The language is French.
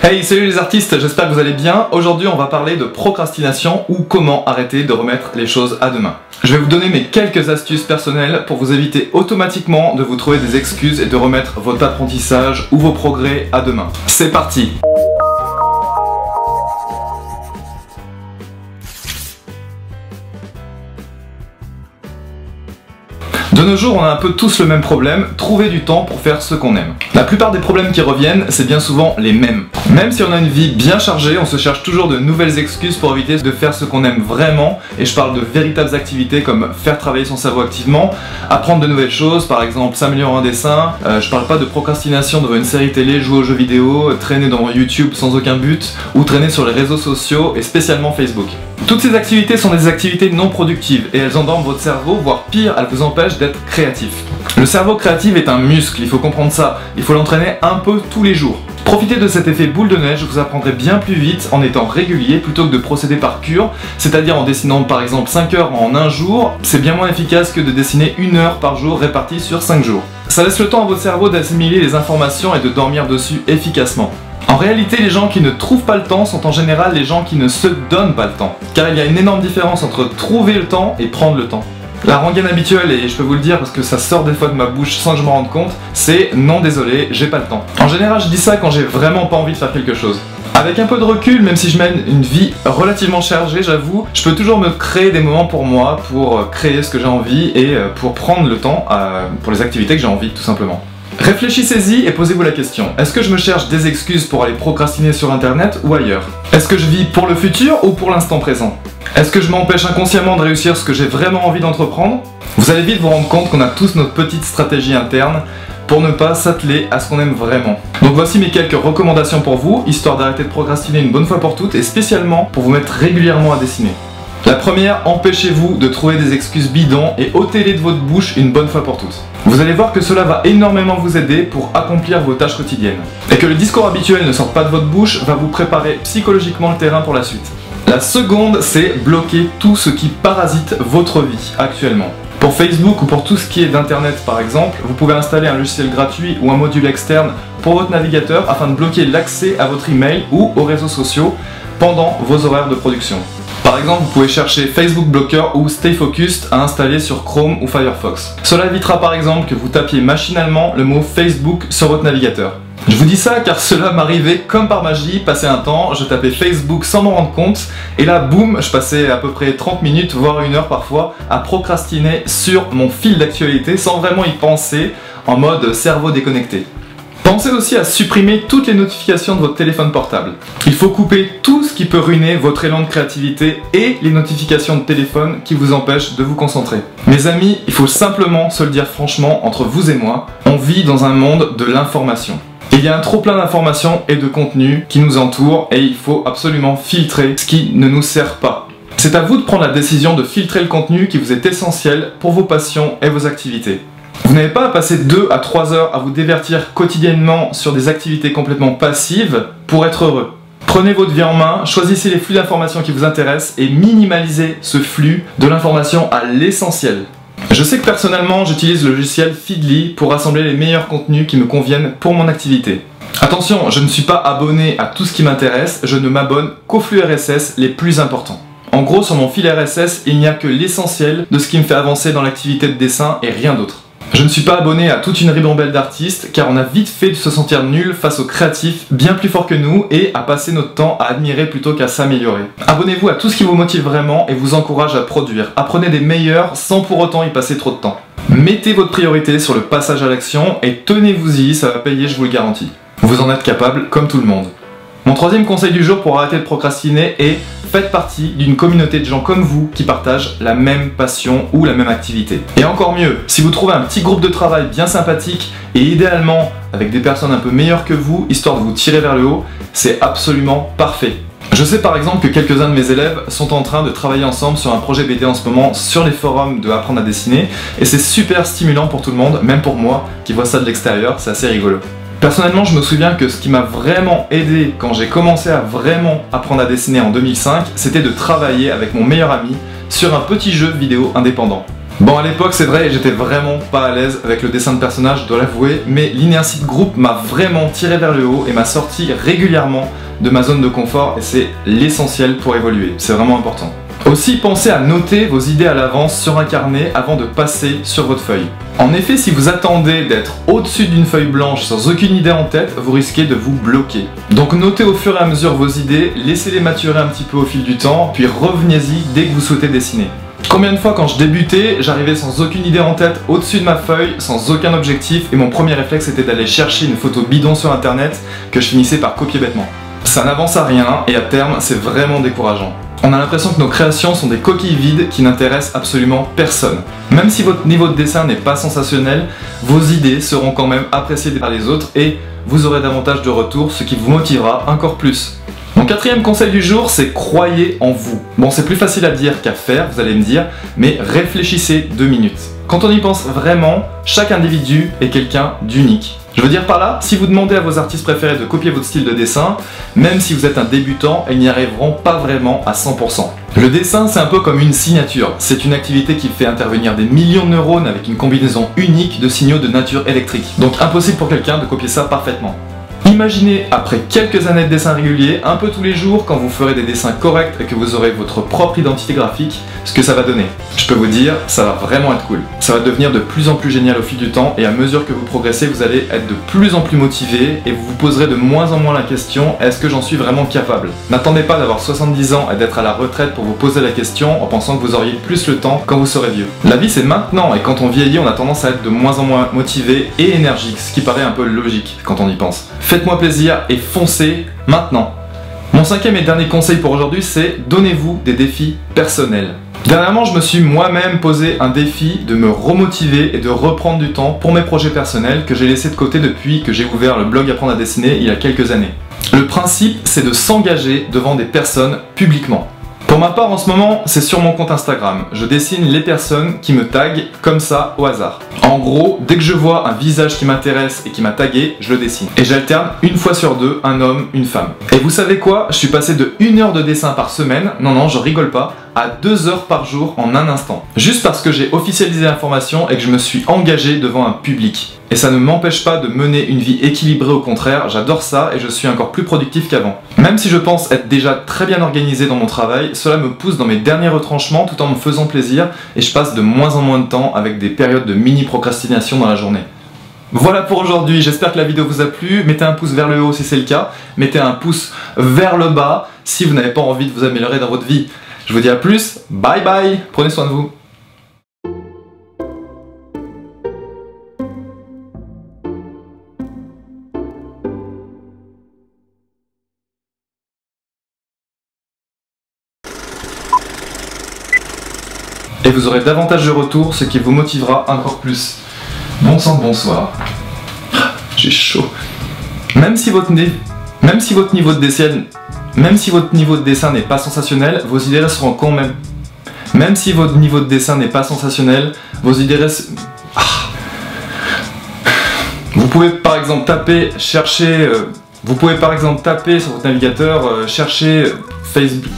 Hey, salut les artistes, j'espère que vous allez bien. Aujourd'hui, on va parler de procrastination ou comment arrêter de remettre les choses à demain. Je vais vous donner mes quelques astuces personnelles pour vous éviter automatiquement de vous trouver des excuses et de remettre votre apprentissage ou vos progrès à demain. C'est parti! De nos jours, on a un peu tous le même problème, trouver du temps pour faire ce qu'on aime. La plupart des problèmes qui reviennent, c'est bien souvent les mêmes. Même si on a une vie bien chargée, on se cherche toujours de nouvelles excuses pour éviter de faire ce qu'on aime vraiment, et je parle de véritables activités comme faire travailler son cerveau activement, apprendre de nouvelles choses, par exemple s'améliorer en dessin, je parle pas de procrastination devant une série télé, jouer aux jeux vidéo, traîner devant YouTube sans aucun but, ou traîner sur les réseaux sociaux et spécialement Facebook. Toutes ces activités sont des activités non productives et elles endorment votre cerveau, voire pire, elles vous empêchent d'être créatif. Le cerveau créatif est un muscle, il faut comprendre ça, il faut l'entraîner un peu tous les jours. Profitez de cet effet boule de neige, je vous apprendrai bien plus vite en étant régulier plutôt que de procéder par cure, c'est-à-dire en dessinant par exemple 5 heures en un jour, c'est bien moins efficace que de dessiner 1 heure par jour répartie sur 5 jours. Ça laisse le temps à votre cerveau d'assimiler les informations et de dormir dessus efficacement. En réalité, les gens qui ne trouvent pas le temps sont en général les gens qui ne se donnent pas le temps. Car il y a une énorme différence entre trouver le temps et prendre le temps. La rengaine habituelle, et je peux vous le dire parce que ça sort des fois de ma bouche sans que je m'en rende compte, c'est non désolé, j'ai pas le temps. En général, je dis ça quand j'ai vraiment pas envie de faire quelque chose. Avec un peu de recul, même si je mène une vie relativement chargée, j'avoue, je peux toujours me créer des moments pour moi, pour créer ce que j'ai envie et pour prendre le temps pour les activités que j'ai envie, tout simplement. Réfléchissez-y et posez-vous la question, est-ce que je me cherche des excuses pour aller procrastiner sur internet ou ailleurs? Est-ce que je vis pour le futur ou pour l'instant présent? Est-ce que je m'empêche inconsciemment de réussir ce que j'ai vraiment envie d'entreprendre? Vous allez vite vous rendre compte qu'on a tous notre petite stratégie interne pour ne pas s'atteler à ce qu'on aime vraiment. Donc voici mes quelques recommandations pour vous, histoire d'arrêter de procrastiner une bonne fois pour toutes et spécialement pour vous mettre régulièrement à dessiner. La première, empêchez-vous de trouver des excuses bidons et ôtez-les de votre bouche une bonne fois pour toutes. Vous allez voir que cela va énormément vous aider pour accomplir vos tâches quotidiennes. Et que le discours habituel ne sorte pas de votre bouche va vous préparer psychologiquement le terrain pour la suite. La seconde, c'est bloquer tout ce qui parasite votre vie actuellement. Pour Facebook ou pour tout ce qui est d'internet par exemple, vous pouvez installer un logiciel gratuit ou un module externe pour votre navigateur afin de bloquer l'accès à votre email ou aux réseaux sociaux pendant vos horaires de production. Par exemple, vous pouvez chercher Facebook Blocker ou Stay Focused à installer sur Chrome ou Firefox. Cela évitera par exemple que vous tapiez machinalement le mot Facebook sur votre navigateur. Je vous dis ça car cela m'arrivait comme par magie, passé un temps, je tapais Facebook sans m'en rendre compte et là boum, je passais à peu près 30 minutes voire 1 heure parfois à procrastiner sur mon fil d'actualité sans vraiment y penser, en mode cerveau déconnecté. Pensez aussi à supprimer toutes les notifications de votre téléphone portable. Il faut couper tout ce qui peut ruiner votre élan de créativité et les notifications de téléphone qui vous empêchent de vous concentrer. Mes amis, il faut simplement se le dire franchement, entre vous et moi, on vit dans un monde de l'information. Il y a un trop plein d'informations et de contenus qui nous entourent et il faut absolument filtrer ce qui ne nous sert pas. C'est à vous de prendre la décision de filtrer le contenu qui vous est essentiel pour vos passions et vos activités. Vous n'avez pas à passer 2 à 3 heures à vous divertir quotidiennement sur des activités complètement passives pour être heureux. Prenez votre vie en main, choisissez les flux d'informations qui vous intéressent et minimalisez ce flux de l'information à l'essentiel. Je sais que personnellement j'utilise le logiciel Feedly pour rassembler les meilleurs contenus qui me conviennent pour mon activité. Attention, je ne suis pas abonné à tout ce qui m'intéresse, je ne m'abonne qu'aux flux RSS les plus importants. En gros, sur mon fil RSS, il n'y a que l'essentiel de ce qui me fait avancer dans l'activité de dessin et rien d'autre. Je ne suis pas abonné à toute une ribambelle d'artistes car on a vite fait de se sentir nul face aux créatifs bien plus forts que nous et à passer notre temps à admirer plutôt qu'à s'améliorer. Abonnez-vous à tout ce qui vous motive vraiment et vous encourage à produire. Apprenez des meilleurs sans pour autant y passer trop de temps. Mettez votre priorité sur le passage à l'action et tenez-vous-y, ça va payer, je vous le garantis. Vous en êtes capable comme tout le monde. Mon troisième conseil du jour pour arrêter de procrastiner est faites partie d'une communauté de gens comme vous qui partagent la même passion ou la même activité. Et encore mieux, si vous trouvez un petit groupe de travail bien sympathique et idéalement avec des personnes un peu meilleures que vous, histoire de vous tirer vers le haut, c'est absolument parfait. Je sais par exemple que quelques-uns de mes élèves sont en train de travailler ensemble sur un projet BD en ce moment sur les forums de Apprendre à dessiner et c'est super stimulant pour tout le monde, même pour moi qui vois ça de l'extérieur, c'est assez rigolo. Personnellement, je me souviens que ce qui m'a vraiment aidé quand j'ai commencé à vraiment apprendre à dessiner en 2005, c'était de travailler avec mon meilleur ami sur un petit jeu vidéo indépendant. Bon, à l'époque, c'est vrai, j'étais vraiment pas à l'aise avec le dessin de personnage, je dois l'avouer, mais l'inertie de groupe m'a vraiment tiré vers le haut et m'a sorti régulièrement de ma zone de confort, et c'est l'essentiel pour évoluer, c'est vraiment important. Aussi, pensez à noter vos idées à l'avance sur un carnet avant de passer sur votre feuille. En effet, si vous attendez d'être au-dessus d'une feuille blanche sans aucune idée en tête, vous risquez de vous bloquer. Donc notez au fur et à mesure vos idées, laissez-les maturer un petit peu au fil du temps, puis revenez-y dès que vous souhaitez dessiner. Combien de fois quand je débutais, j'arrivais sans aucune idée en tête, au-dessus de ma feuille, sans aucun objectif, et mon premier réflexe était d'aller chercher une photo bidon sur internet que je finissais par copier bêtement. Ça n'avance à rien et à terme, c'est vraiment décourageant. On a l'impression que nos créations sont des coquilles vides qui n'intéressent absolument personne. Même si votre niveau de dessin n'est pas sensationnel, vos idées seront quand même appréciées par les autres et vous aurez davantage de retours, ce qui vous motivera encore plus. Mon quatrième conseil du jour, c'est croyez en vous. Bon, c'est plus facile à dire qu'à faire, vous allez me dire, mais réfléchissez 2 minutes. Quand on y pense vraiment, chaque individu est quelqu'un d'unique. Je veux dire par là, si vous demandez à vos artistes préférés de copier votre style de dessin, même si vous êtes un débutant, ils n'y arriveront pas vraiment à 100%. Le dessin, c'est un peu comme une signature. C'est une activité qui fait intervenir des millions de neurones avec une combinaison unique de signaux de nature électrique. Donc impossible pour quelqu'un de copier ça parfaitement. Imaginez, après quelques années de dessin régulier, un peu tous les jours, quand vous ferez des dessins corrects et que vous aurez votre propre identité graphique, ce que ça va donner. Je peux vous dire, ça va vraiment être cool. Ça va devenir de plus en plus génial au fil du temps et à mesure que vous progressez, vous allez être de plus en plus motivé et vous vous poserez de moins en moins la question, est-ce que j'en suis vraiment capable? N'attendez pas d'avoir 70 ans et d'être à la retraite pour vous poser la question en pensant que vous auriez plus le temps quand vous serez vieux. La vie c'est maintenant et quand on vieillit, on a tendance à être de moins en moins motivé et énergique, ce qui paraît un peu logique quand on y pense. Faites-moi plaisir et foncez maintenant. Mon cinquième et dernier conseil pour aujourd'hui, c'est donnez-vous des défis personnels. Dernièrement, je me suis moi-même posé un défi de me remotiver et de reprendre du temps pour mes projets personnels que j'ai laissé de côté depuis que j'ai ouvert le blog Apprendre à dessiner il y a quelques années. Le principe, c'est de s'engager devant des personnes publiquement. Pour ma part, en ce moment, c'est sur mon compte Instagram. Je dessine les personnes qui me taguent comme ça au hasard. En gros, dès que je vois un visage qui m'intéresse et qui m'a tagué, je le dessine. Et j'alterne une fois sur deux, un homme, une femme. Et vous savez quoi? Je suis passé de 1 heure de dessin par semaine, non, je rigole pas, à 2 heures par jour en un instant. Juste parce que j'ai officialisé l'information et que je me suis engagé devant un public. Et ça ne m'empêche pas de mener une vie équilibrée, au contraire, j'adore ça et je suis encore plus productif qu'avant. Même si je pense être déjà très bien organisé dans mon travail, cela me pousse dans mes derniers retranchements tout en me faisant plaisir et je passe de moins en moins de temps avec des périodes de mini procrastination dans la journée. Voilà pour aujourd'hui, j'espère que la vidéo vous a plu, mettez un pouce vers le haut si c'est le cas, mettez un pouce vers le bas si vous n'avez pas envie de vous améliorer dans votre vie. Je vous dis à plus, bye bye, prenez soin de vous. Et vous aurez davantage de retours, ce qui vous motivera encore plus. Bon sang de bonsoir. J'ai chaud. Même si votre niveau de dessin n'est pas sensationnel, vos idées resteront quand même. Même si votre niveau de dessin n'est pas sensationnel, vos idées restent. Vous pouvez par exemple taper, chercher. Vous pouvez par exemple taper sur votre navigateur, chercher Facebook.